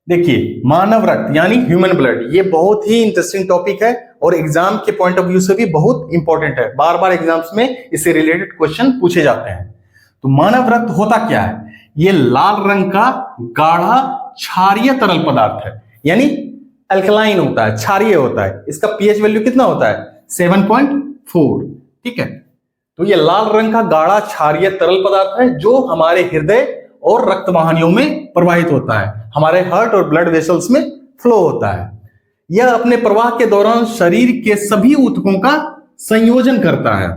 देखिए, मानव रक्त यानी ह्यूमन ब्लड, ये बहुत ही इंटरेस्टिंग टॉपिक है और एग्जाम के पॉइंट ऑफ व्यू से भी बहुत इंपॉर्टेंट है। बार बार एग्जाम्स में इससे रिलेटेड क्वेश्चन पूछे जाते हैं। तो मानव रक्त होता क्या है? ये लाल रंग का गाढ़ा क्षारीय तरल पदार्थ है, यानी अल्कलाइन होता है, क्षारीय होता है। इसका पीएच वैल्यू कितना होता है? 7.4। ठीक है, तो ये लाल रंग का गाढ़ा क्षारीय तरल पदार्थ है जो हमारे हृदय और रक्त वाहिनियों में प्रवाहित होता है, हमारे हार्ट और ब्लड वेसल्स में फ्लो होता है। यह अपने प्रवाह के दौरान शरीर के सभी ऊतकों का संयोजन करता है,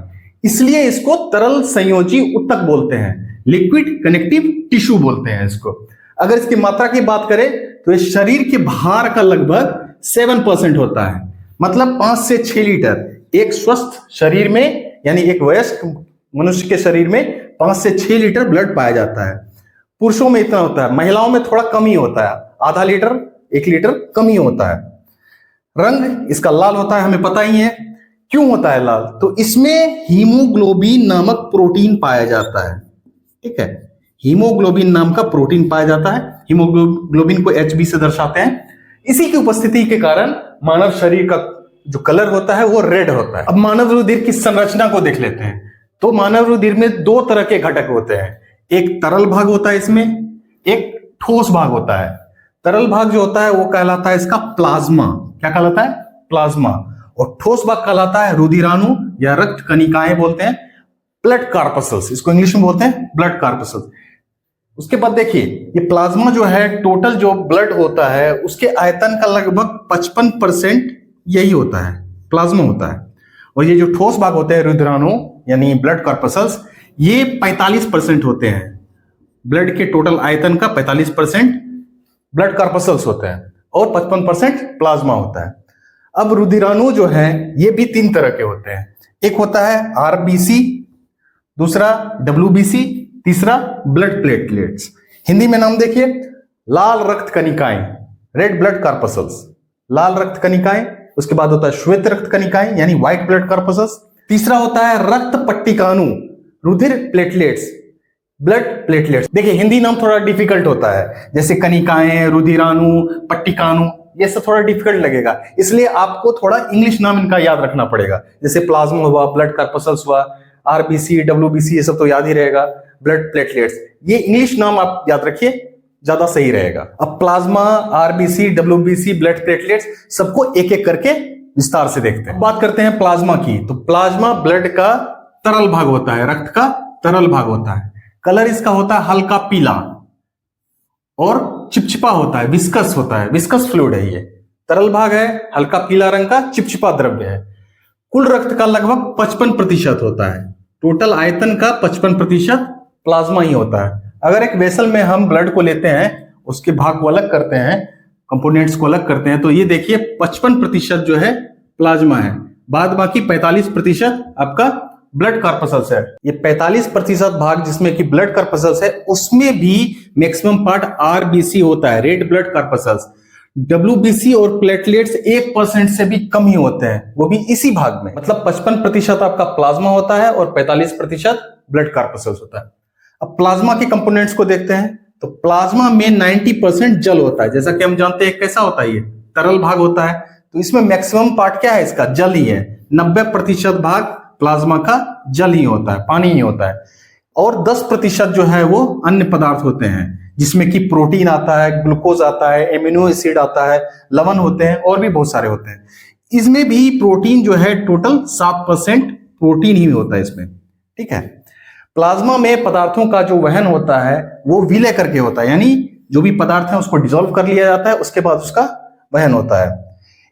इसलिए इसको तरल संयोजी ऊतक बोलते हैं, लिक्विड कनेक्टिव टिश्यू बोलते हैं इसको। अगर इसकी मात्रा की बात करें तो इस शरीर के भार का लगभग 7% होता है, मतलब 5 से 6 लीटर। एक स्वस्थ शरीर में यानी एक वयस्क मनुष्य के शरीर में 5 से 6 लीटर ब्लड पाया जाता है। पुरुषों में इतना होता है, महिलाओं में थोड़ा कम ही होता है, आधा लीटर 1 लीटर कम ही होता है। रंग इसका लाल होता है, हमें पता ही है। क्यों होता है लाल? तो इसमें हीमोग्लोबिन नामक प्रोटीन पाया जाता है। ठीक है, हीमोग्लोबिन नाम का प्रोटीन पाया जाता है। हीमोग्लोबिन को HB से दर्शाते हैं। इसी की उपस्थिति के कारण मानव शरीर का जो कलर होता है वो रेड होता है। अब मानव रुधिर की संरचना को देख लेते हैं। तो मानव रुधिर में 2 तरह के घटक होते हैं, एक तरल भाग होता है इसमें, एक ठोस भाग होता है। तरल भाग जो होता है वो कहलाता है इसका प्लाज्मा। क्या कहलाता है? प्लाज्मा। और ठोस भाग कहलाता है रुधिराणु या रक्त कणिकाएं बोलते हैं, ब्लड कार्पसल्स, इसको इंग्लिश में बोलते हैं ब्लड कार्पसल्स। उसके बाद देखिए, ये प्लाज्मा जो है, टोटल जो ब्लड होता है उसके आयतन का लगभग 55% यही होता है, प्लाज्मा होता है। और ये जो ठोस भाग होते हैं रुधिराणु यानी ब्लड कार्पसल्स, ये 45% होते हैं। ब्लड के टोटल आयतन का 45% ब्लड कार्पसल्स होते हैं और 55% प्लाज्मा होता है। अब रुधिराणु जो है ये भी 3 तरह के होते हैं। एक होता है RBC, दूसरा WBC, तीसरा ब्लड प्लेटलेट्स। हिंदी में नाम देखिए, लाल रक्त कणिकाएं, रेड ब्लड कार्पसल्स, लाल रक्त कणिकाएं। उसके बाद होता है श्वेत रक्त कणिकाएं यानी व्हाइट ब्लड कार्पसल्स। तीसरा होता है रक्त पट्टिकाणु, रुधिर प्लेटलेट्स, ब्लड प्लेटलेट्स। देखिए, हिंदी नाम थोड़ा डिफिकल्ट होता है, जैसे कणिकाएं, रुधिराणु, पट्टिकाणु, ये सब थोड़ा डिफिकल्ट लगेगा, इसलिए आपको थोड़ा इंग्लिश नाम इनका याद रखना पड़ेगा। जैसे प्लाज्मा हुआ, ब्लड कार्पसल्स हुआ, RBC, WBC, ये सब तो याद ही रहेगा। ब्लड प्लेटलेट्स, ये इंग्लिश नाम आप याद रखिए, ज्यादा सही रहेगा। अब plasma, RBC, WBC, blood platelets, सबको एक एक करके विस्तार से देखते हैं। बात करते हैं प्लाज्मा की। तो प्लाज्मा ब्लड का तरल भाग होता है, रक्त का तरल भाग होता है। कलर इसका होता है हल्का पीला और चिपचिपा होता है, विस्कस होता है, विस्कस फ्लूइड है। ये तरल भाग है, हल्का पीला रंग का चिपचिपा द्रव्य है। कुल रक्त का लगभग 55% होता है। टोटल आयतन का 55% प्लाज्मा ही होता है। अगर एक वेसल में हम ब्लड को लेते हैं, उसके भाग को अलग करते हैं, कंपोनेंट्स को अलग करते हैं, तो ये देखिए 55% जो है प्लाज्मा है, बाद बाकी 45% आपका ब्लड कार्पसल्स है। ये 45% भाग जिसमें कि ब्लड कार्पसल्स है, उसमें भी मैक्सिमम पार्ट RBC होता है, रेड ब्लड कार्पसल्स। WBC और प्लेटलेट्स 1% से भी कम ही होते हैं, वो भी इसी भाग में। मतलब 55% आपका प्लाज्मा होता है और 45% ब्लड कार्पसल्स होता है। अब प्लाज्मा के कंपोनेंट्स को देखते हैं। तो प्लाज्मा में 90% जल होता है, जैसा कि हम जानते हैं। कैसा होता है? ये तरल भाग होता है, तो इसमें मैक्सिमम पार्ट क्या है इसका? जल ही है। 90% भाग प्लाज्मा का जल ही होता है, पानी ही होता है। और 10% जो है वो अन्य पदार्थ होते हैं, जिसमें कि प्रोटीन आता है, ग्लूकोज आता है, एमिनो एसिड आता है, लवण होते हैं और भी बहुत सारे होते हैं। इसमें भी प्रोटीन जो है टोटल 7% प्रोटीन ही होता है इसमें। ठीक है, प्लाज्मा में पदार्थों का जो वहन होता है वो विलय करके होता है, यानी जो भी पदार्थ है उसको डिसॉल्व कर लिया जाता है, उसके बाद उसका वहन होता है।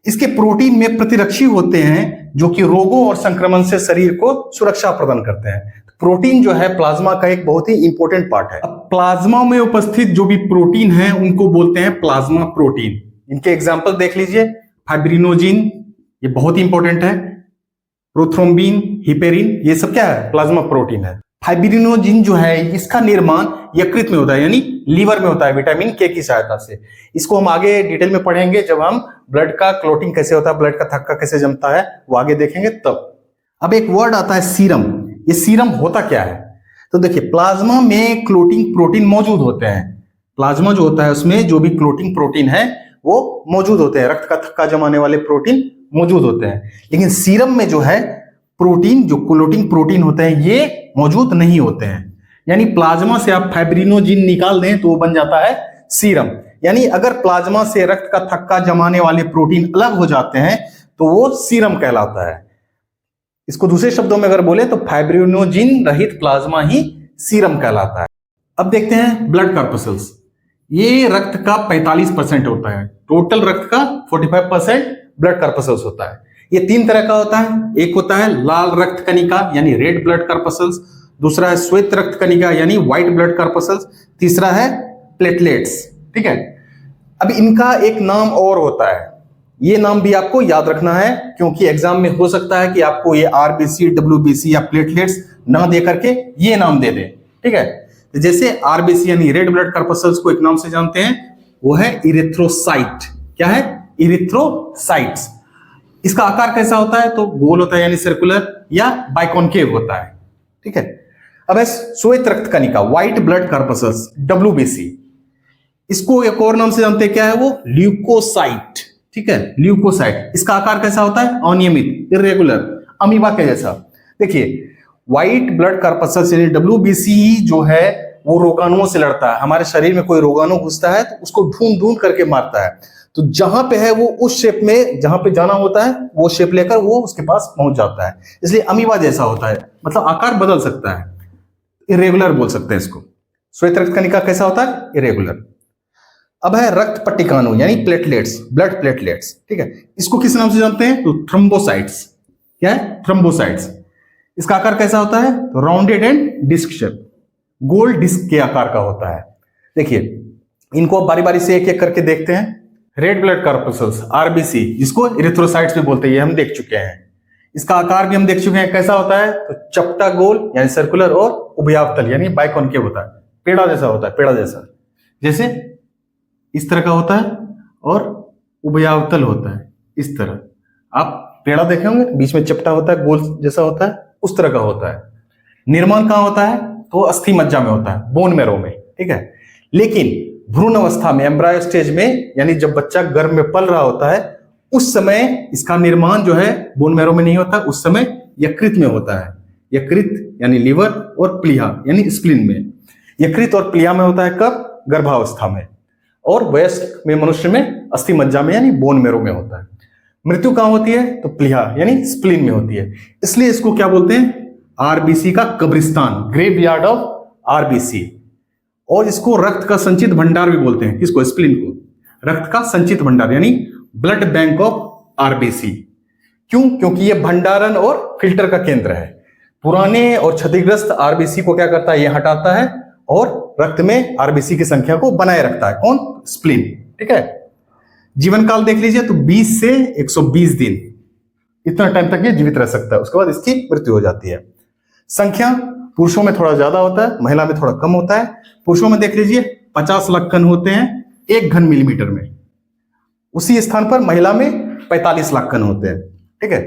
इसके प्रोटीन में प्रतिरक्षी होते हैं जो कि रोगों और संक्रमण से शरीर को सुरक्षा प्रदान करते हैं। प्रोटीन जो है प्लाज्मा का एक बहुत ही इंपॉर्टेंट पार्ट है। अब प्लाज्मा में उपस्थित जो भी प्रोटीन है उनको बोलते हैं प्लाज्मा प्रोटीन। इनके एग्जाम्पल देख लीजिए। फाइब्रिनोजिन, ये बहुत ही इंपॉर्टेंट है। प्रोथ्रोम्बिन, हिपेरिन, ये सब क्या है? प्लाज्मा प्रोटीन है। फाइब्रिनोजिन जो है इसका निर्माण यकृत में होता है, यानी लीवर में होता है, विटामिन के की सहायता से। इसको हम आगे डिटेल में पढ़ेंगे जब हम ब्लड का क्लोटिंग कैसे होता है, ब्लड का थक्का कैसे जमता है, वो आगे देखेंगे तब। अब एक वर्ड आता है सीरम। ये सीरम होता क्या है? तो देखिए, प्लाज्मा में क्लोटिंग प्रोटीन मौजूद होते हैं प्लाज्मा जो होता है उसमें जो भी क्लोटिंग प्रोटीन है वो मौजूद होते हैं, रक्त का थक्का जमाने वाले प्रोटीन मौजूद होते हैं। लेकिन सीरम में जो है प्रोटीन, जो क्लोटिंग प्रोटीन होते हैं, ये मौजूद नहीं होते हैं। यानी प्लाज्मा से आप फाइब्रिनोजिन निकाल दें तो वो बन जाता है सीरम। यानी अगर प्लाज्मा से रक्त का थक्का जमाने वाले प्रोटीन अलग हो जाते हैं तो वो सीरम कहलाता है। इसको दूसरे शब्दों में अगर बोले तो फाइब्रिनोजिन रहित प्लाज्मा ही सीरम कहलाता है। अब देखते हैं ब्लड कॉर्पस्कल्स। ये रक्त का 45% होता है, टोटल रक्त का 45% ब्लड कॉर्पस्कल्स होता है। ये 3 तरह का होता है। एक होता है लाल रक्त कणिका यानी रेड ब्लड कॉर्पस्कल्स, दूसरा है श्वेत रक्त कणिका यानी व्हाइट ब्लड कॉर्पस्कल्स, तीसरा है प्लेटलेट्स। ठीक है, अब इनका एक नाम और होता है, ये नाम भी आपको याद रखना है क्योंकि एग्जाम में हो सकता है कि आपको ये आरबीसी, डब्ल्यूबीसी या प्लेटलेट्स ना दे करके ये नाम दे दे। ठीक है, तो जैसे आरबीसी यानी रेड ब्लड कॉर्पस्कल्स को एक नाम से जानते हैं, वो है इरिथ्रोसाइट। क्या है? इरिथ्रोसाइट्स। इसका आकार कैसा होता है? तो गोल होता है यानी सर्कुलर या बाइकॉनकेव होता है। ठीक है, अब है श्वेत रक्त कणिका, व्हाइट ब्लड कॉर्पस्कल्स, डब्ल्यूबीसी। इसको एक और नाम से जानते हैं, क्या है वो? ल्यूकोसाइट। ठीक है, ल्यूकोसाइट। इसका आकार कैसा होता है? अनियमित, इरेगुलर, अमीबा के जैसा। देखिए, व्हाइट ब्लड कॉर्पस्कल्स यानी डब्ल्यूबीसी जो है वो रोगाणुओं से लड़ता है। हमारे शरीर में कोई रोगाणु घुसता है तो उसको ढूंढ ढूंढ करके मारता है। तो जहां पे है वो उस शेप में, जहां पे जाना होता है वो शेप लेकर वो उसके पास पहुंच जाता है, इसलिए अमीबा जैसा होता है, मतलब आकार बदल सकता है, इरेगुलर बोल सकते हैं इसको। श्वेत रक्त कणिका कैसा होता है? इरेगुलर। अब है रक्त पट्टिकाणु यानी प्लेटलेट्स, ब्लड प्लेटलेट्स। ठीक है, इसको किस नाम से जानते हैं? तो थ्रोम्बोसाइट्स। क्या है? थ्रोम्बोसाइट्स। इसका आकार कैसा होता है? तो राउंडेड एंड डिस्क शेप, गोल डिस्क के आकार का होता है। देखिए, इनको बारी बारी से एक एक करके देखते हैं। रेड ब्लड कॉर्पस्कल्स, आरबीसी, जिसको इरिथ्रोसाइट्स भी बोलते हैं, ये हम देख चुके हैं। इसका आकार भी हम देख चुके हैं, कैसा होता है? तो चपटा गोल यानी सर्कुलर और उभयावतल यानी बाइकॉनकेव होता है, पेड़ा जैसा होता है, पेड़ा जैसा, जैसे इस तरह का होता है, और उभयावतल होता है इस तरह। आप पेड़ा देखे होंगे, बीच में चपटा होता है, गोल जैसा होता है, उस तरह का होता है। निर्माण कहां होता है? तो अस्थि मज्जा में होता है, बोन मैरो में। ठीक है, लेकिन भ्रूण अवस्था में, एम्ब्रायो स्टेज में, यानी जब बच्चा गर्भ में पल रहा होता है, उस समय इसका निर्माण जो है बोन मैरो में नहीं होता, उस समय यकृत में होता है। यकृत यानी लीवर, और प्लीहा यानी स्प्लीन में। यकृत और प्लीहा में होता है कब? गर्भावस्था में। और वयस्क में, मनुष्य में अस्थि मज्जा में यानी बोन मैरो में होता है। मृत्यु कहां होती है? तो प्लीहा यानी स्प्लीन में होती है। इसलिए इसको क्या बोलते हैं? आरबीसी का कब्रिस्तान, ग्रेवयार्ड ऑफ आरबीसी। और इसको रक्त का संचित भंडार भी बोलते हैं। किसको? स्प्लीन को रक्त का संचित भंडार यानी ब्लड बैंक ऑफ आरबीसी। क्यों? क्योंकि यह भंडारण और फिल्टर का केंद्र है। पुराने और क्षतिग्रस्त आरबीसी को क्या करता है? यह हटाता है और रक्त में आरबीसी की संख्या को बनाए रखता है। कौन? स्प्लीन। ठीक है, जीवन काल देख लीजिए तो 20 से 120 दिन, इतना टाइम तक ये जीवित रह सकता है, उसके बाद इसकी मृत्यु हो जाती है। संख्या पुरुषों में थोड़ा ज्यादा होता है, महिला में थोड़ा कम होता है। पुरुषों में देख लीजिए 50 लाख कण होते हैं 1 घन मिलीमीटर में, उसी स्थान पर महिला में 45 लाख कण होते हैं। ठीक है,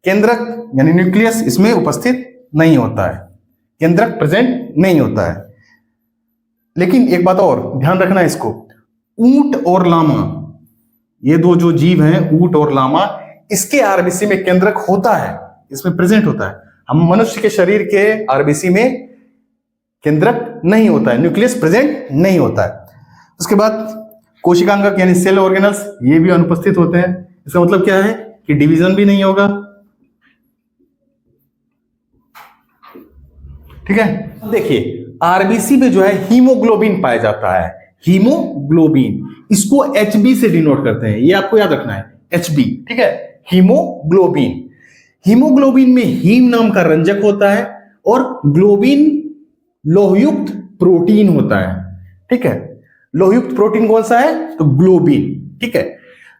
केंद्रक यानी न्यूक्लियस इसमें उपस्थित नहीं होता है, केंद्रक प्रेजेंट नहीं होता है। लेकिन एक बात और ध्यान रखना है, इसको ऊंट और लामा, ये दो जो जीव हैं, ऊंट और लामा, इसके आरबीसी में केंद्रक होता है, इसमें प्रेजेंट होता है। हम मनुष्य के शरीर के आरबीसी में केंद्रक नहीं होता है, न्यूक्लियस प्रेजेंट नहीं होता है। उसके बाद कोशिकांगक यानी सेल ऑर्गेनल्स, ये भी अनुपस्थित होते हैं। इसका मतलब क्या है कि डिवीजन भी नहीं होगा। ठीक है, देखिए आरबीसी में जो है हीमोग्लोबिन पाया जाता है, हीमोग्लोबिन, इसको एचबी से डिनोट करते हैं, ये आपको याद रखना है, एचबी। ठीक है, हीमोग्लोबिन। हीमोग्लोबिन में हीम नाम का रंजक होता है और ग्लोबिन लोहयुक्त प्रोटीन होता है। ठीक है, लोहयुक्त प्रोटीन कौन सा है? तो ग्लोबिन। ठीक है,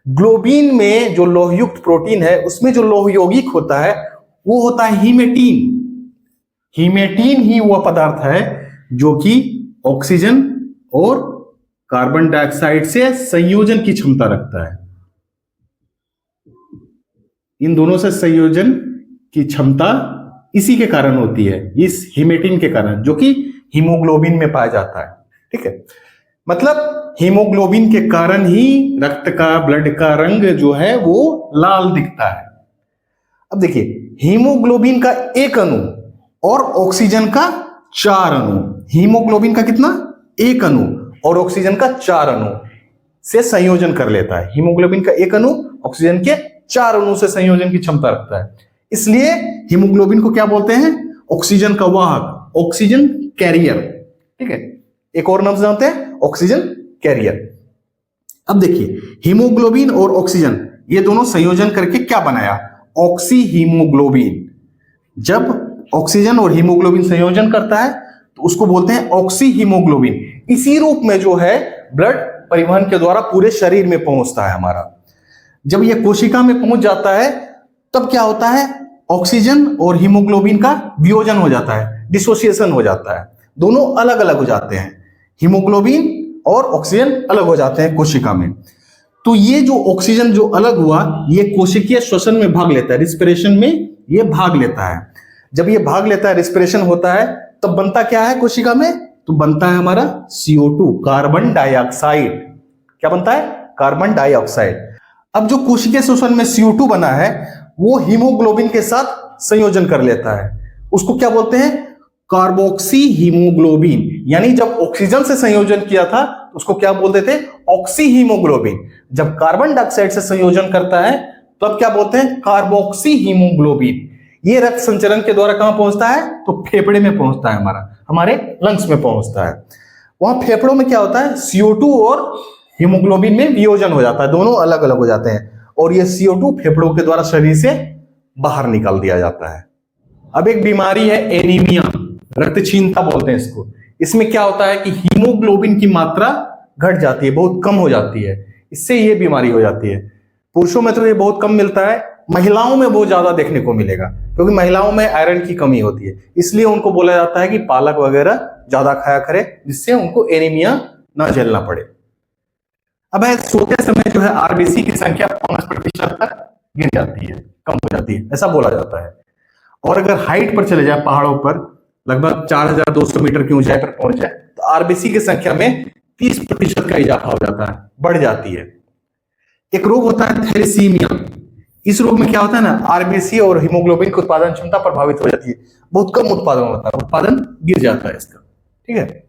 ग्लोबिन में जो लोहयुक्त प्रोटीन है उसमें जो लोह यौगिक होता है वो होता है हीमेटीन। हीमेटीन ही वह पदार्थ है जो कि ऑक्सीजन और कार्बन डाइऑक्साइड से संयोजन की क्षमता रखता है। इन दोनों से संयोजन की क्षमता इसी के कारण होती है, इस हीमेटीन के कारण, जो कि हीमोग्लोबिन में पाया जाता है। ठीक है, मतलब हीमोग्लोबिन के कारण ही रक्त का, ब्लड का रंग जो है वो लाल दिखता है। अब देखिए, हीमोग्लोबिन का एक अणु और ऑक्सीजन का 4 अणु, हीमोग्लोबिन का कितना, एक अणु और ऑक्सीजन का 4 अणु से संयोजन कर लेता है। हीमोग्लोबिन का एक अणु ऑक्सीजन के 4 अणु से संयोजन की क्षमता रखता है, इसलिए हीमोग्लोबिन को क्या बोलते हैं, ऑक्सीजन का वाहक, ऑक्सीजन कैरियर। ठीक है, एक और नाम से जानते हैं, ऑक्सीजन कैरियर। अब देखिए, हीमोग्लोबिन और ऑक्सीजन ये दोनों संयोजन करके क्या बनाया, ऑक्सी हीमोग्लोबिन। जब ऑक्सीजन और हीमोग्लोबिन संयोजन करता है तो उसको बोलते हैं ऑक्सी हीमोग्लोबिन। इसी रूप में जो है ब्लड परिवहन के द्वारा पूरे शरीर में पहुंचता है हमारा। जब यह कोशिका में पहुंच जाता है तब क्या होता है, ऑक्सीजन और हीमोग्लोबिन का वियोजन हो जाता है, डिसोसिएशन हो जाता है, दोनों अलग अलग हो जाते हैं, हीमोग्लोबिन और ऑक्सीजन अलग हो जाते हैं कोशिका में। तो ये जो ऑक्सीजन जो अलग हुआ, ये कोशिकीय श्वसन में भाग लेता है, रिस्पिरेशन में ये भाग लेता है। जब ये भाग लेता है, रिस्पिरेशन होता है, तब बनता क्या है कोशिका में, तो बनता है हमारा CO2, कार्बन डाइऑक्साइड। क्या बनता है, कार्बन डाइऑक्साइड। अब जो कोशिकीय श्वसन में CO2 बना है वो हीमोग्लोबिन के साथ संयोजन कर लेता है, उसको क्या बोलते हैं, कार्बोक्सी हीमोग्लोबिन। यानी जब ऑक्सीजन से संयोजन किया था तो उसको क्या बोलते थे, ऑक्सी हीमोग्लोबिन। जब कार्बन डाइऑक्साइड से संयोजन करता है तो अब क्या बोलते हैं, कार्बोक्सी हीमोग्लोबिन। ये रक्त संचरण के द्वारा कहां पहुंचता है, तो फेफड़े में पहुंचता है, हमारे लंग्स में पहुंचता है। वहां फेफड़ों में क्या होता है, CO2 और हीमोग्लोबिन में वियोजन हो जाता है, दोनों अलग अलग हो जाते हैं, और ये CO2 फेफड़ों के द्वारा शरीर से बाहर निकाल दिया जाता है। अब एक बीमारी है एनीमिया, रक्तहीनता बोलते हैं इसको। इसमें क्या होता है कि हीमोग्लोबिन की मात्रा घट जाती है, बहुत कम हो जाती है, इससे ये बीमारी हो जाती है। पुरुषों में तो ये बहुत कम मिलता है, महिलाओं में बहुत ज्यादा देखने को मिलेगा, क्योंकि महिलाओं में आयरन की कमी होती है, इसलिए उनको बोला जाता है कि पालक वगैरह ज्यादा खाया करे, जिससे उनको एनीमिया ना झेलना पड़े। अब सोते समय जो है आरबीसी की संख्या 5% तक गिर जाती है, कम हो जाती है, ऐसा बोला जाता है। और अगर हाइट पर चले जाए, पहाड़ों पर लगभग 4200 मीटर की ऊंचाई पर पहुंच जाए, तो आरबीसी की संख्या में 30% का इजाफा हो जाता है, बढ़ जाती है। एक रोग होता है थैलेसीमिया। इस रोग में क्या होता है ना, आरबीसी और हीमोग्लोबिन की उत्पादन क्षमता प्रभावित हो जाती है, बहुत कम उत्पादन होता है, उत्पादन गिर जाता है इसका। ठीक है,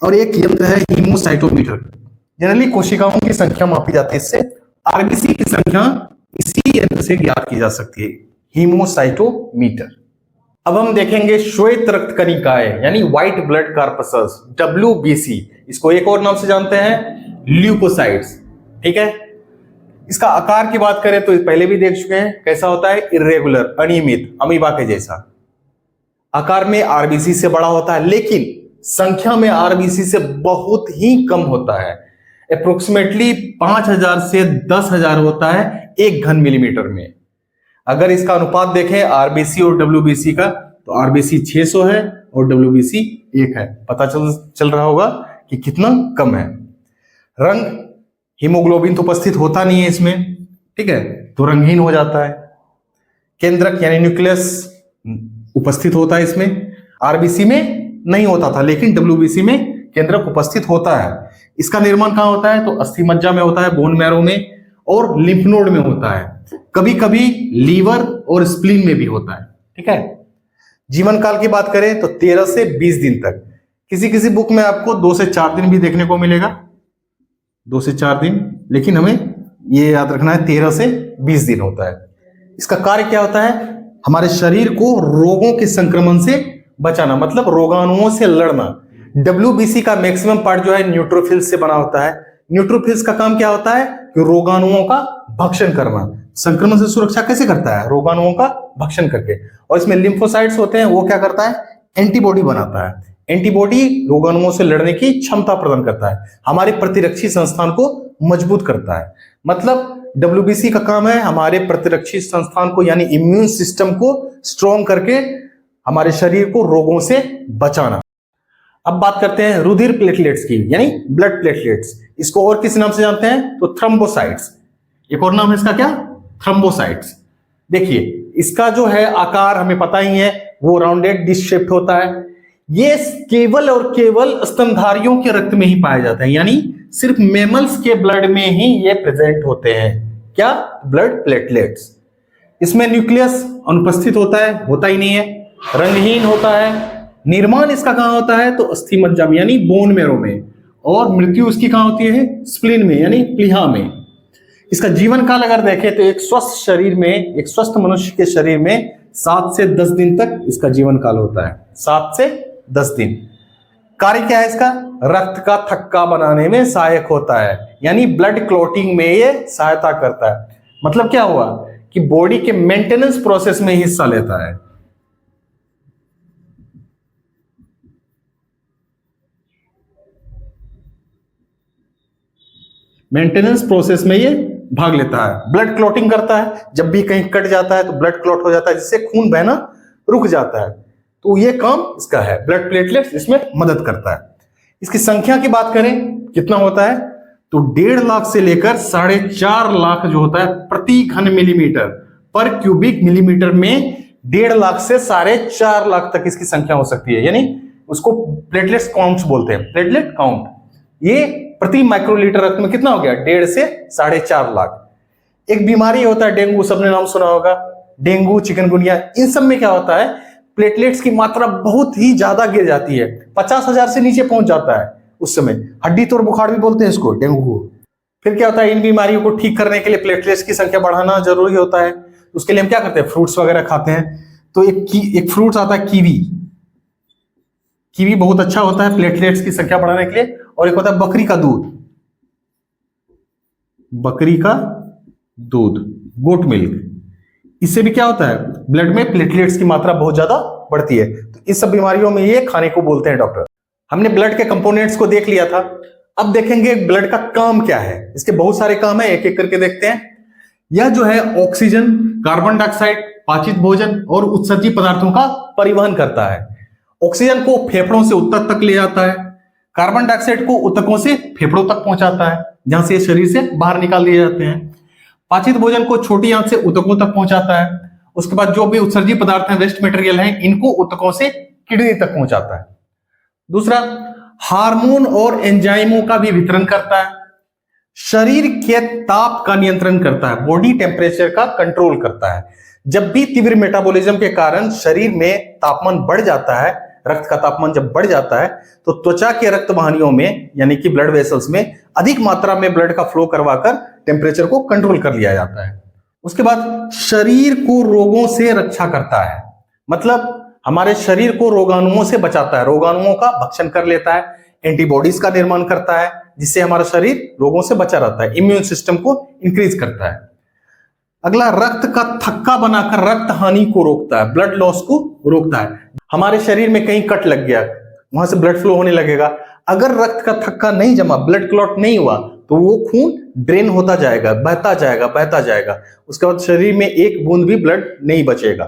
और एक यंत्र है हीमोसाइटोमीटर, जनरली कोशिकाओं की संख्या मापी जाती है, इससे आरबीसी की संख्या इसी यंत्र से ज्ञात की जा सकती है, हीमोसाइटोमीटर। अब हम देखेंगे श्वेत रक्त कणिकाएं, यानी व्हाइट ब्लड कॉर्पसेस, WBC। इसको एक और नाम से जानते हैं, ल्यूकोसाइट्स। ठीक है, इसका आकार की बात करें तो पहले भी देख चुके हैं, कैसा होता है, इर्रेगुलर, अनियमित, अमीबा के जैसा। आकार में आरबीसी से बड़ा होता है, लेकिन संख्या में आरबीसी से बहुत ही कम होता है। अप्रोक्सीमेटली 5000 से 10,000 होता है 1 घन मिलीमीटर में। अगर इसका अनुपात देखें आरबीसी और WBC का, तो आरबीसी 600 है और WBC 1 है। पता चल रहा होगा कि कितना कम है। रंग, हीमोग्लोबिन तो उपस्थित होता नहीं है इसमें, ठीक है, तो रंगहीन हो जाता है। केंद्रक यानी न्यूक्लियस उपस्थित होता है इसमें, आरबीसी में नहीं होता था, लेकिन WBC में केंद्रक उपस्थित होता है। इसका निर्माण कहां होता है, तो अस्थि मज्जा में होता है, बोन मैरो में और लिम्फ नोड में होता है, कभी कभी लीवर और स्प्लीन में भी होता है। ठीक है, जीवन काल की बात करें तो 13 से 20 दिन तक, किसी किसी बुक में आपको 2 से 4 दिन भी देखने को मिलेगा, 2 से 4 दिन, लेकिन हमें ये याद रखना है 13 से 20 दिन होता है। इसका कार्य क्या होता है, हमारे शरीर को रोगों के संक्रमण से बचाना, मतलब रोगाणुओं से लड़ना। WBC का मैक्सिमम पार्ट जो है न्यूट्रोफिल्स से बना होता है। न्यूट्रोफिल्स का काम क्या होता है कि रोगाणुओं का भक्षण करना। संक्रमण से सुरक्षा कैसे करता है, रोगाणुओं का भक्षण करके। और इसमें लिम्फोसाइट्स होते हैं, वो क्या करता है, एंटीबॉडी बनाता है। एंटीबॉडी रोगाणुओं से लड़ने की क्षमता प्रदान करता है, हमारे प्रतिरक्षी संस्थान को मजबूत करता है। मतलब WBC का काम है हमारे प्रतिरक्षी संस्थान को, यानी इम्यून सिस्टम को स्ट्रॉन्ग करके हमारे शरीर को रोगों से बचाना। अब बात करते हैं रुधिर प्लेटलेट्स की, यानी ब्लड प्लेटलेट्स। इसको और किस नाम से जानते हैं, तो थ्रोम्बोसाइट्स। एक और नाम है इसका क्या, थ्रोम्बोसाइट्स। देखिए इसका जो है आकार हमें पता ही है, वो राउंडेड डिश शेप्ड होता है। ये केवल और केवल स्तनधारियों के रक्त में ही पाया जाता है, यानी सिर्फ मेमल्स के ब्लड में ही ये प्रेजेंट होते हैं। क्या? Blood platelets. इसमें न्यूक्लियस अनुपस्थित होता ही नहीं है, रंगहीन होता है। निर्माण इसका कहां होता है? तो अस्थि मज्जा में यानी बोन मेरो में, और मृत्यु इसकी कहां होती है? स्प्लीन में यानी प्लीहा में। इसका जीवन काल अगर देखें तो एक स्वस्थ शरीर में, एक स्वस्थ मनुष्य के शरीर में 7 से 10 दिन तक इसका जीवन काल होता है। 7 से 10 दिन। कार्य क्या है इसका? रक्त का थक्का बनाने में सहायक होता है, यानी ब्लड क्लॉटिंग में ये सहायता करता है। मतलब क्या हुआ कि बॉडी के मेंटेनेंस प्रोसेस में हिस्सा लेता है। मेंटेनेंस प्रोसेस में ये भाग लेता है, ब्लड क्लॉटिंग करता है। जब भी कहीं कट जाता है तो ब्लड क्लॉट हो जाता है, जिससे खून बहना रुक जाता है। तो ये काम इसका है, ब्लड प्लेटलेट्स इसमें मदद करता है। इसकी संख्या की बात करें कितना होता है, तो 1.5 लाख से लेकर 4.5 लाख जो होता है प्रति घन मिलीमीटर पर क्यूबिक मिलीमीटर में 1.5 लाख से 4.5 लाख तक इसकी संख्या हो सकती है। यानी उसको प्लेटलेट्स काउंट्स बोलते हैं, प्लेटलेट काउंट। ये प्रति माइक्रोलीटर रक्त में कितना हो गया? 1.5 से 4.5 लाख। एक बीमारी होता है डेंगू, सबने नाम सुना होगा, डेंगू, चिकनगुनिया। इन सब में क्या होता है? प्लेटलेट्स की मात्रा बहुत ही ज्यादा गिर जाती है, 50,000 से नीचे पहुंच जाता है उस समय। हड्डी तोड़ बुखार भी बोलते हैं इसको, डेंगू को। फिर क्या होता है? इन बीमारियों को ठीक करने के लिए प्लेटलेट्स की संख्या बढ़ाना जरूरी होता है। उसके लिए हम क्या करते हैं? फ्रूट्स वगैरह खाते हैं। तो एक फ्रूट्स आता है कीवी। कीवी बहुत अच्छा होता है प्लेटलेट्स की संख्या बढ़ाने के लिए। और एक होता है बकरी का दूध, बकरी का दूध, गोट मिल्क। इससे भी क्या होता है? ब्लड में प्लेटलेट्स की मात्रा बहुत ज्यादा बढ़ती है। तो इस सब बीमारियों में ये खाने को बोलते हैं डॉक्टर। हमने ब्लड के कंपोनेंट्स को देख लिया था। अब देखेंगे ब्लड का काम क्या है। इसके बहुत सारे काम है, एक एक करके देखते हैं। यह जो है ऑक्सीजन, कार्बन डाइऑक्साइड, पाचित भोजन और उत्सर्जित पदार्थों का परिवहन करता है। ऑक्सीजन को फेफड़ों से ऊतक तक ले जाता है, कार्बन डाइऑक्साइड को ऊतकों से फेफड़ों तक पहुंचाता है, जहां से शरीर से बाहर निकाल दिए जाते हैं। पाचित भोजन को छोटी आंत से ऊतकों तक पहुंचाता है। उसके बाद जो भी उत्सर्जित पदार्थ हैं, वेस्ट मटेरियल हैं, इनको ऊतकों से किडनी तक पहुंचाता है। दूसरा, हार्मोन और एंजाइमों का भी वितरण करता है। शरीर के ताप का नियंत्रण करता है, बॉडी टेम्परेचर का कंट्रोल करता है। जब भी तीव्र मेटाबॉलिज्म के कारण शरीर में तापमान बढ़ जाता है, रक्त का तापमान जब बढ़ जाता है, तो त्वचा के रक्त वाहिनियों में यानी कि ब्लड वेसल्स में अधिक मात्रा में ब्लड का फ्लो करवाकर टेम्परेचर को कंट्रोल कर लिया जाता है। उसके बाद शरीर को रोगों से रक्षा करता है, मतलब हमारे शरीर को रोगाणुओं से बचाता है, रोगाणुओं का भक्षण कर लेता है, एंटीबॉडीज का निर्माण करता है, जिससे हमारा शरीर रोगों से बचा रहता है, इम्यून सिस्टम को इंक्रीज करता है। अगला, रक्त का थक्का बनाकर रक्त हानि को रोकता है, ब्लड लॉस को रोकता है। हमारे शरीर में कहीं कट लग गया, वहां से ब्लड फ्लो होने लगेगा। अगर रक्त का थक्का नहीं जमा, ब्लड क्लॉट नहीं हुआ, तो वो खून ड्रेन होता जाएगा, बहता जाएगा, बहता जाएगा। उसके बाद शरीर में एक बूंद भी ब्लड नहीं बचेगा।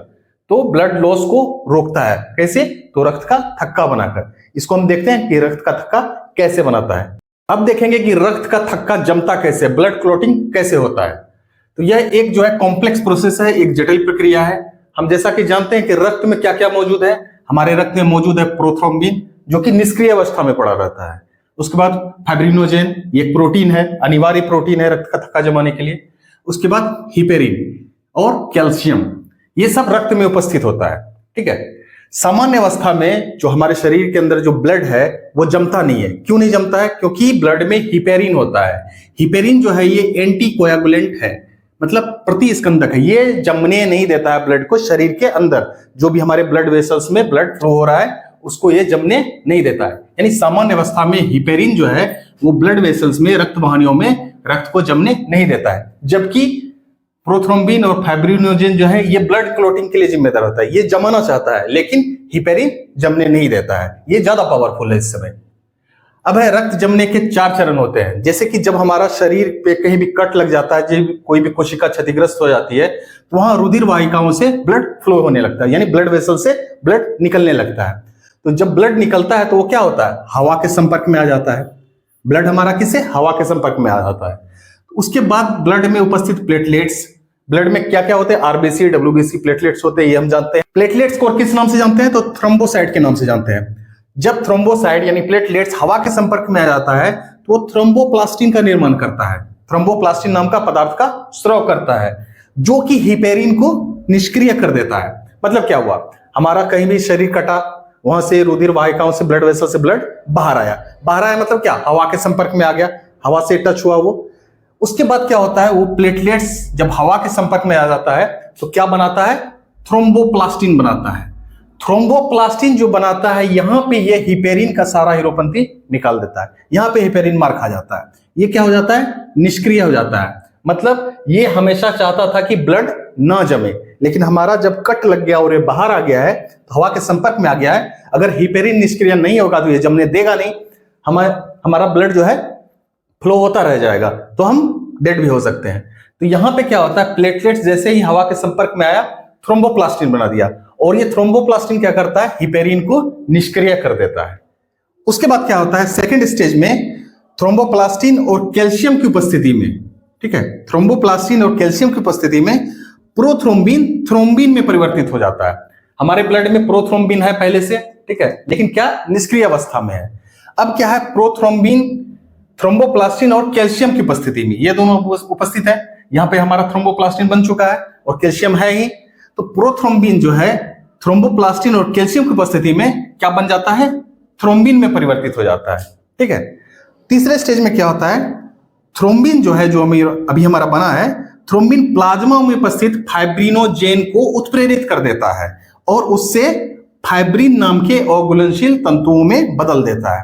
तो ब्लड लॉस को रोकता है। कैसे? तो रक्त का थक्का बनाकर। इसको हम देखते हैं कि रक्त का थक्का कैसे बनाता है। अब देखेंगे कि रक्त का थक्का जमता कैसे, ब्लड क्लॉटिंग कैसे होता है। तो यह एक जो है कॉम्प्लेक्स प्रोसेस है, एक जटिल प्रक्रिया है। हम जैसा कि जानते हैं कि रक्त में क्या क्या मौजूद है। हमारे रक्त में मौजूद है प्रोथ्रोम्बिन, जो कि निष्क्रिय अवस्था में पड़ा रहता है। उसके बाद फाइब्रिनोजेन, ये प्रोटीन है, अनिवार्य प्रोटीन है रक्त का थक्का जमाने के लिए। उसके बाद हिपेरिन और कैल्शियम, ये सब रक्त में उपस्थित होता है। ठीक है। सामान्य अवस्था में जो हमारे शरीर के अंदर जो ब्लड है वो जमता नहीं है। क्यों नहीं जमता है? क्योंकि ब्लड में हिपेरिन होता है। हिपेरिन जो है ये एंटी कोएगुलेंट है, मतलब प्रतिस्कंदक है। ये जमने नहीं देता है ब्लड को। शरीर के अंदर जो भी हमारे ब्लड वेसल्स में ब्लड फ्लो हो रहा है उसको ये जमने नहीं देता है। यानी सामान्य अवस्था में हिपेरिन जो है वो ब्लड वेसल्स में, रक्त वाहिनियों में रक्त को जमने नहीं देता है। जबकि प्रोथ्रोम्बिन और फाइब्रिनोजेन जो है ये ब्लड क्लॉटिंग के लिए जिम्मेदार होता है। ये जमाना चाहता है लेकिन हिपेरिन जमने नहीं देता है। ये ज्यादा पावरफुल है इस समय। अब है, रक्त जमने के 4 चरण होते हैं। जैसे कि जब हमारा शरीर पे कहीं भी कट लग जाता है, जब कोई भी कोशिका क्षतिग्रस्त हो जाती है, तो वहां रुधिर वाहिकाओं से ब्लड फ्लो होने लगता है, यानी ब्लड वेसल से ब्लड निकलने लगता है। तो जब ब्लड निकलता है तो वो क्या होता है? हवा के संपर्क में आ जाता है। ब्लड हमारा किससे? हवा के संपर्क में आ जाता है। उसके बाद ब्लड में उपस्थित प्लेटलेट्स, ब्लड में क्या क्या होते हैं? आरबीसी, डब्ल्यूबीसी प्लेटलेट्स होते हैं, ये हम जानते हैं। प्लेटलेट्स को किस नाम से जानते हैं? तो थ्रोम्बोसाइट के नाम से जानते हैं। जब थ्रोम्बोसाइट यानी प्लेटलेट्स हवा के संपर्क में आ जाता है तो वो थ्रोम्बोप्लास्टिन का निर्माण करता है। थ्रोम्बोप्लास्टिन नाम का पदार्थ का स्राव करता है जो कि हिपेरिन को निष्क्रिय कर देता है। मतलब क्या हुआ, हमारा कहीं भी शरीर कटा, वहां से रुधिर वाहिकाओं से ब्लड वेसल से ब्लड बाहर आया मतलब क्या, हवा के संपर्क में आ गया, हवा से टच हुआ वो। उसके बाद क्या होता है, वो प्लेटलेट्स जब हवा के संपर्क में आ जाता है तो क्या बनाता है, थ्रोम्बोप्लास्टिन बनाता है। थ्रोम्बोप्लास्टिन जो बनाता है यहां पे ये हिपेरिन का सारा हीरोपंथी निकाल देता है, यहां पे हिपेरिन मार खा जाता है, ये क्या हो जाता है, निष्क्रिय हो जाता है। मतलब ये हमेशा चाहता था कि ब्लड ना जमे, लेकिन हमारा जब कट लग गया और ये बाहर आ गया है तो हवा के संपर्क में आ गया है, अगर हिपेरिन निष्क्रिय नहीं होगा तो ये जमने देगा नहीं, हमारा ब्लड जो है फ्लो होता रह जाएगा, तो हम डेड भी हो सकते हैं। तो यहां पे क्या होता है, प्लेटलेट्स जैसे ही हवा के संपर्क में आया थ्रोम्बोप्लास्टिन बना दिया, और ये थ्रोम्बोप्लास्टिन क्या करता है, हिपेरिन को निष्क्रिय कर देता है। उसके बाद क्या होता है, सेकंड स्टेज में थ्रोम्बोप्लास्टिन और कैल्शियम की उपस्थिति में, ठीक है, थ्रोम्बोप्लास्टिन और कैल्शियम की उपस्थिति में प्रोथ्रोम्बिन थ्रोम्बिन में परिवर्तित हो जाता है। हमारे ब्लड में प्रोथ्रोम्बिन है पहले से, ठीक है, लेकिन क्या निष्क्रिय अवस्था में है। अब क्या है, प्रोथ्रोम्बिन थ्रोम्बोप्लास्टिन और कैल्शियम की उपस्थिति में, ये दोनों उपस्थित है। यहां पे हमारा थ्रोम्बोप्लास्टिन बन चुका है और कैल्शियम है ही, तो प्रोथ्रोम्बिन जो है थ्रोम्बोप्लास्टिन और कैल्शियम की उपस्थिति में क्या बन जाता है, थ्रोम्बिन में परिवर्तित हो जाता है, ठीक है। तीसरे स्टेज में क्या होता है, थ्रोम्बिन जो है, जो अभी हमारा बना है, थ्रोम्बिन प्लाज्मा में उपस्थित फाइब्रिनोजेन को उत्प्रेरित कर देता है और उससे फाइब्रिन नाम के अघुलनशील तंतुओं में बदल देता है।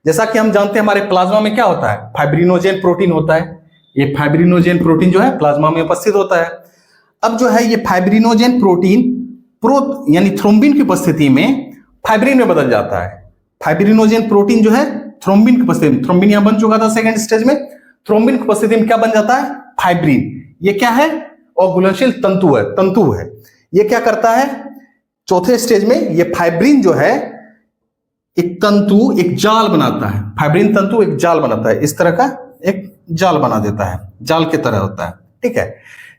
जैसा कि हम जानते हैं हमारे प्लाज्मा में क्या होता है, फाइब्रिनोजेन प्रोटीन होता है। ये फाइब्रिनोजेन प्रोटीन जो है प्लाज्मा में उपस्थित होता है। अब जो है ये फाइब्रिनोजेन प्रोटीन यानी थ्रोम्बिन की उपस्थिति में फाइब्रिन में बदल जाता है। फाइब्रिनोजेन प्रोटीन जो है थ्रोम्बिन की उपस्थिति में, थ्रोम्बिन यहां बन चुका था सेकंड स्टेज में, थ्रोम्बिन की उपस्थिति में क्या बन जाता है, फाइब्रिन। ये क्या है, अघुलनशील तंतु है। ये क्या करता है, चौथे स्टेज में ये फाइब्रिन जो है एक तंतु, एक जाल बनाता है। फाइब्रिन तंतु एक जाल बनाता है, इस तरह का एक जाल बना देता है, जाल की तरह होता है, ठीक है,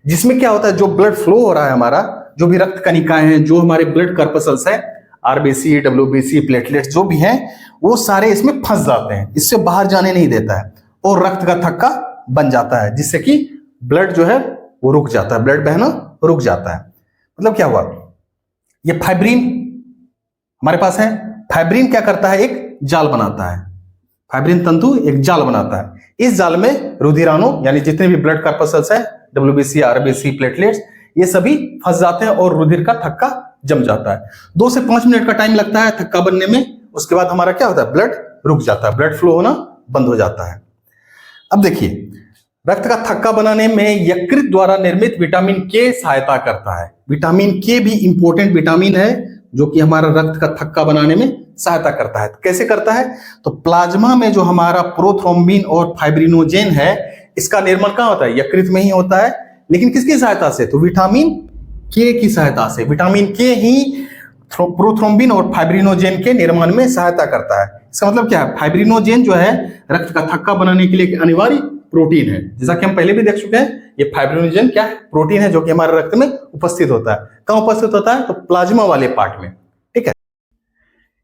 जिसमें क्या होता है, जो ब्लड फ्लो हो रहा है, हमारा जो भी रक्त कणिकाएं हैं, जो हमारे ब्लड कर्पसल्स है, आरबीसी, डब्ल्यूबीसी, प्लेटलेट्स जो भी हैं, वो सारे इसमें फंस जाते हैं, इससे बाहर जाने नहीं देता है और रक्त का थक्का बन जाता है, जिससे कि ब्लड जो है वो रुक जाता है, ब्लड बहना रुक जाता है। मतलब क्या हुआ, ये फाइब्रिन हमारे पास है। फाइब्रिन क्या करता है, एक जाल बनाता है, फाइब्रिन तंतु एक जाल बनाता है। इस जाल में रुधिराणु यानी जितने भी ब्लड कर्पसल्स है, डब्ल्यूबीसी, आरबीसी, प्लेटलेट्स, ये सभी फंस जाते हैं और रुधिर का थक्का जम जाता है। 2 से 5 मिनट का टाइम लगता है थक्का बनने में। उसके बाद हमारा क्या होता है, ब्लड रुक जाता है, ब्लड फ्लो होना बंद हो जाता है। अब देखिए, रक्त का थक्का बनाने में यकृत द्वारा निर्मित विटामिन के सहायता करता है। विटामिन के भी इंपॉर्टेंट विटामिन है जो कि हमारा रक्त का थक्का बनाने में सहायता करता है। कैसे करता है, तो प्लाज्मा में जो हमारा प्रोथ्रोम्बिन और फाइब्रिनोजेन है, इसका निर्माण कहां होता है, यकृत में ही होता है, लेकिन किसकी सहायता से, तो विटामिन के की सहायता से। विटामिन के ही प्रोथ्रोम्बिन और फाइब्रिनोजेन के निर्माण में सहायता करता है। इसका मतलब क्या है, फाइब्रिनोजेन जो है रक्त का थक्का बनाने के लिए एक अनिवार्य प्रोटीन है। जैसा कि हम पहले भी देख चुके हैं, ये फाइब्रिनोजेन क्या है, प्रोटीन है जो कि हमारे रक्त में उपस्थित होता है। कहां उपस्थित होता है, तो प्लाज्मा वाले पार्ट में, ठीक है।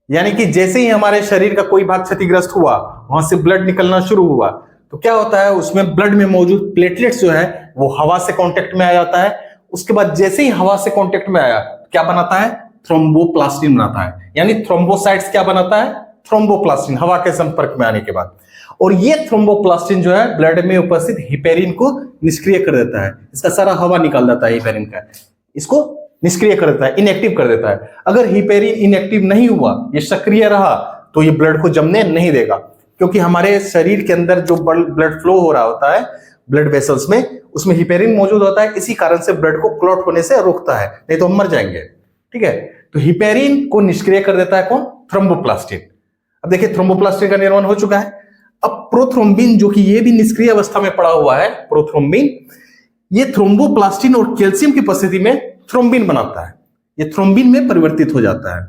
यानी कि जैसे ही हमारे शरीर का कोई भाग क्षतिग्रस्त हुआ, वहां से ब्लड निकलना शुरू हुआ, तो क्या होता है, उसमें ब्लड में मौजूद प्लेटलेट्स जो है वो हवा से कांटेक्ट में आ जाता है। उसके बाद जैसे ही हवा से कांटेक्ट में आया, क्या बनाता है, थ्रोम्बोप्लास्टिन बनाता है। यानी थ्रोम्बोसाइट्स क्या बनाता है, थ्रोम्बोप्लास्टिन, हवा के संपर्क में आने के बाद। और ये थ्रोम्बोप्लास्टिन जो है ब्लड में उपस्थित हिपेरिन को निष्क्रिय कर देता है। इसका सारा हवा निकाल देता है हिपेरिन का, इसको निष्क्रिय कर देता है, इनएक्टिव कर देता है। अगर हिपेरिन इनएक्टिव नहीं हुआ, ये सक्रिय रहा, तो ये ब्लड को जमने नहीं देगा, क्योंकि हमारे शरीर के अंदर जो ब्लड फ्लो हो रहा होता है ब्लड वेसल्स में, उसमें हिपेरिन मौजूद होता है। इसी कारण से ब्लड को क्लॉट होने से रोकता है, नहीं तो हम मर जाएंगे, ठीक है। तो हिपेरिन को निष्क्रिय कर देता है कौन, थ्रोम्बोप्लास्टिन। अब देखिए, थ्रोम्बोप्लास्टिन का निर्माण हो चुका है। अब प्रोथ्रोम्बिन जो कि ये भी निष्क्रिय अवस्था में पड़ा हुआ है, प्रोथ्रोम्बिन, ये थ्रोम्बोप्लास्टिन और कैल्शियम की उपस्थिति में थ्रोम्बिन बनाता है। ये थ्रोम्बिन में परिवर्तित हो जाता है।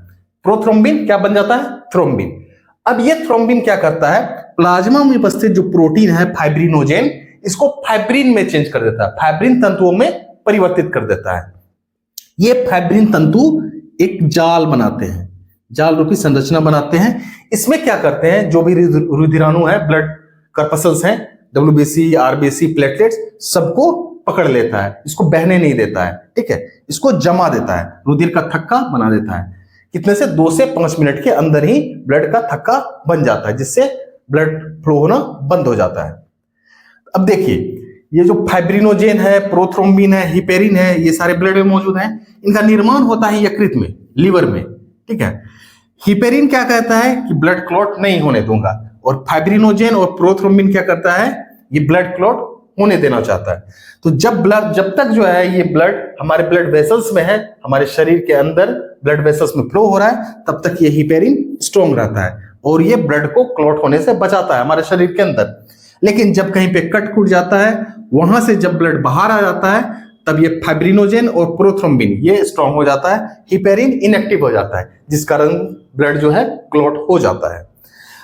प्रोथ्रोम्बिन क्या बन जाता है, थ्रोम्बिन। अब ये थ्रोम्बिन क्या करता है, प्लाज्मा में उपस्थित जो प्रोटीन है फाइब्रिनोजेन, इसको फाइब्रिन में चेंज कर देता है, फाइब्रिन तंतुओं में परिवर्तित कर देता है। ये फाइब्रिन तंतु एक जाल बनाते हैं, जाल रूपी संरचना बनाते हैं। इसमें क्या करते हैं, जो भी रुधिराणु है, ब्लड कर्पसल्स हैं, WBC, RBC, प्लेटलेट्स, सबको पकड़ लेता है, इसको बहने नहीं देता है, ठीक है, इसको जमा देता है, रुधिर का थक्का बना देता है। कितने से 2 से 5 मिनट के अंदर ही ब्लड का थक्का बन जाता है, जिससे ब्लड फ्लो होना बंद हो जाता है। अब देखिए, ये जो फाइब्रिनोजेन है, प्रोथ्रोम्बिन है, हिपेरिन है, ये सारे ब्लड में मौजूद हैं। इनका निर्माण होता है यकृत में, लीवर में, ठीक है। हिपेरिन क्या कहता है कि ब्लड क्लॉट नहीं होने दूंगा, और फाइब्रिनोजेन और प्रोथ्रोम्बिन क्या करता है, ये ब्लड क्लॉट होने देना चाहता है। तो जब तक जो है ये ब्लड हमारे ब्लड वेसल्स में है, हमारे शरीर के अंदर ब्लड वेसल्स में फ्लो हो रहा है, तब तक ये हिपेरिन स्ट्रॉन्ग रहता है और ये ब्लड को क्लॉट होने से बचाता है हमारे शरीर के अंदर। लेकिन जब कहीं पे कट कूट जाता है, वहां से जब ब्लड बाहर आ जाता है, तब ये फाइब्रिनोजेन और प्रोथ्रोम्बिन ये स्ट्रॉन्ग हो जाता है, हिपेरिन इनएक्टिव हो जाता है, जिस कारण ब्लड जो है क्लॉट हो जाता है।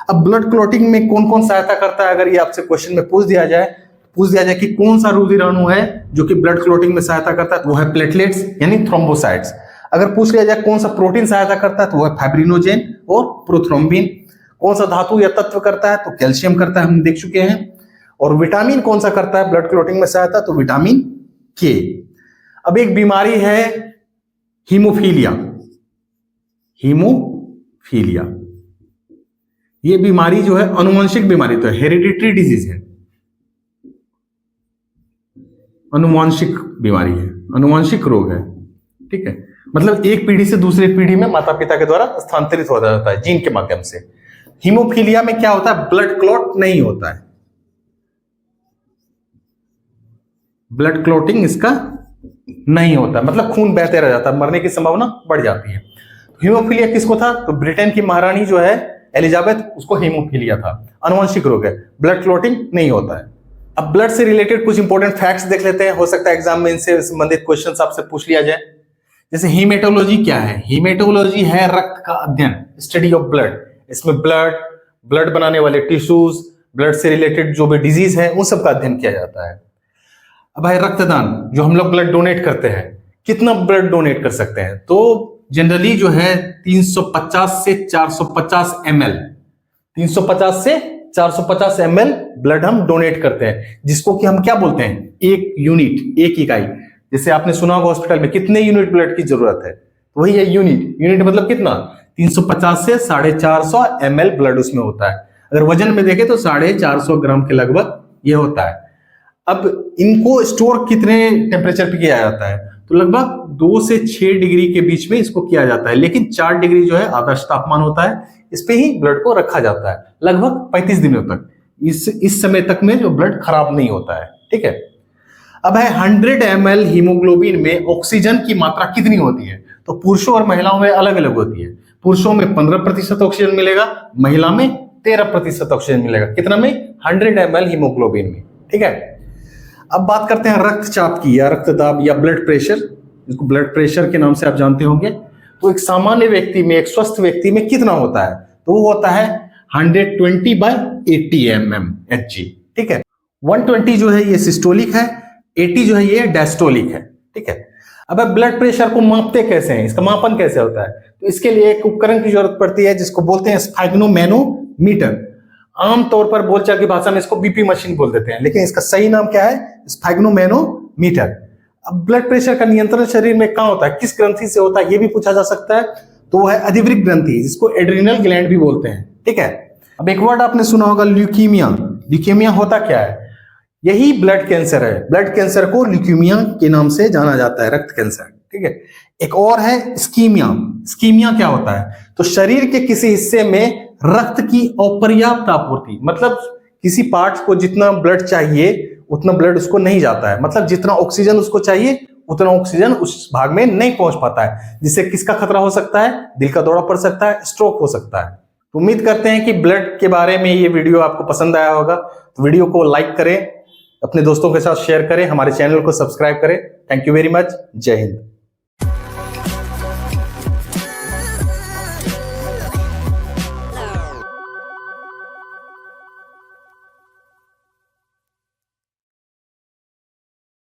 अब ब्लड क्लॉटिंग में कौन कौन सहायता करता है, अगर ये आपसे क्वेश्चन में पूछ दिया जाए कि कौन सा रुधिराणु है जो कि ब्लड क्लॉटिंग में सहायता करता है, तो वो है प्लेटलेट्स यानी थ्रोम्बोसाइट्स। अगर पूछ लिया जाए कौन सा प्रोटीन सहायता करता है, तो वो है फाइब्रिनोजेन और प्रोथ्रोम्बिन। कौन सा धातु या तत्व करता है, तो कैल्शियम करता है, हम देख चुके हैं। और विटामिन कौन सा करता है ब्लड क्लॉटिंग में सहायता, तो विटामिन के। अब एक बीमारी है हीमोफीलिया। हीमोफीलिया ये बीमारी जो है अनुवांशिक बीमारी, तो हेरिडिटरी डिजीज है, अनुवांशिक बीमारी है, अनुवांशिक रोग है, ठीक है। मतलब एक पीढ़ी से दूसरी पीढ़ी में माता पिता के द्वारा स्थानांतरित हो जाता है जीन के माध्यम से। हीमोफीलिया में क्या होता है, ब्लड क्लॉट नहीं होता है, ब्लड क्लॉटिंग इसका नहीं होता, मतलब खून बहते रह जाता है, मरने की संभावना बढ़ जाती है। हीमोफीलिया किसको था, तो ब्रिटेन की महारानी जो है एलिजाबेथ, उसको हीमोफीलिया था, अनुवांशिक रोग है, ब्लड क्लॉटिंग नहीं होता है। अब ब्लड से रिलेटेड कुछ इंपॉर्टेंट फैक्ट्स देख लेते हैं, हो सकता है एग्जाम में इनसे संबंधित क्वेश्चंस आपसे पूछ लिया जाए। जैसे हीमेटोलॉजी क्या है, हीमेटोलॉजी है रक्त का अध्ययन, स्टडी ऑफ ब्लड। इसमें ब्लड बनाने वाले टिश्यूज, ब्लड से रिलेटेड जो भी डिजीज है, उन सब का अध्ययन किया जाता है। अब है रक्तदान, जो हम लोग ब्लड डोनेट करते हैं, कितना ब्लड डोनेट कर सकते हैं, तो जनरली जो है 350 से 450 ml, 350 से 450 ml ब्लड हम डोनेट करते हैं, जिसको कि हम क्या बोलते हैं, एक यूनिट, एक इकाई। जैसे आपने सुना होगा हॉस्पिटल में कितने यूनिट ब्लड की जरूरत है, तो वही है यूनिट। यूनिट मतलब कितना, 350 से 450 ml ब्लड उसमें होता है। अगर वजन में देखें तो 450 ग्राम के लगभग ये होता है। अब इनको स्टोर कितने टेम्परेचर पे किया जाता है, तो लगभग 2 से 6 डिग्री के बीच में इसको किया जाता है, लेकिन 4 डिग्री जो है आदर्श तापमान होता है, इस पे ही ब्लड को रखा जाता है लगभग 35 दिनों तक। इस समय तक में जो ब्लड खराब नहीं होता है, ठीक है। अब है 100 ml हीमोग्लोबिन में ऑक्सीजन की मात्रा कितनी होती है, तो पुरुषों और महिलाओं में अलग अलग होती है। पुरुषों में 15% ऑक्सीजन मिलेगा, महिला में 13% ऑक्सीजन मिलेगा। कितना में, 100 ml हीमोग्लोबिन में, ठीक है। अब बात करते हैं रक्तचाप की या रक्तदाब या ब्लड प्रेशर, जिसको ब्लड प्रेशर के नाम से आप जानते होंगे। तो एक सामान्य व्यक्ति में, एक स्वस्थ व्यक्ति में कितना होता है, तो वो होता है 120/80 mmHg, ठीक है। 120 जो है ये सिस्टोलिक है, 80 जो है ये डायस्टोलिक है, ठीक है। अब ब्लड प्रेशर को मापते कैसे हैं, इसका मापन कैसे होता है, तो इसके लिए एक उपकरण की जरूरत पड़ती है जिसको बोलते हैं स्फैग्नोमैनोमीटर। आमतौर पर बोलचाल की भाषा में इसको बीपी मशीन बोल देते हैं, लेकिन इसका सही नाम क्या है, स्फैग्नोमैनोमीटर। अब ब्लड प्रेशर का नियंत्रण शरीर में कहां होता है, किस ग्रंथि से होता है, ये भी पूछा जा सकता है। तो वो है अधिवृक्क ग्रंथि, जिसको एड्रिनल ग्लैंड भी बोलते हैं, ठीक है। अब एक वर्ड आपने सुना होगा, ल्यूकीमिया। ल्यूकीमिया होता क्या है, यही ब्लड कैंसर है। ब्लड कैंसर को ल्यूकीमिया के नाम से जाना जाता है, रक्त कैंसर, ठीक है। एक और है स्कीमिया। स्कीमिया क्या होता है, तो शरीर के किसी हिस्से में रक्त की अपर्याप्त आपूर्ति, मतलब किसी पार्ट को जितना ब्लड चाहिए उतना ब्लड उसको नहीं जाता है, मतलब जितना ऑक्सीजन उसको चाहिए उतना ऑक्सीजन उस भाग में नहीं पहुंच पाता है, जिससे किसका खतरा हो सकता है, दिल का दौरा पड़ सकता है, स्ट्रोक हो सकता है। तो उम्मीद करते हैं कि ब्लड के बारे में ये वीडियो आपको पसंद आया होगा। तो वीडियो को लाइक करें, अपने दोस्तों के साथ शेयर करें, हमारे चैनल को सब्सक्राइब करें। थैंक यू वेरी मच, जय हिंद।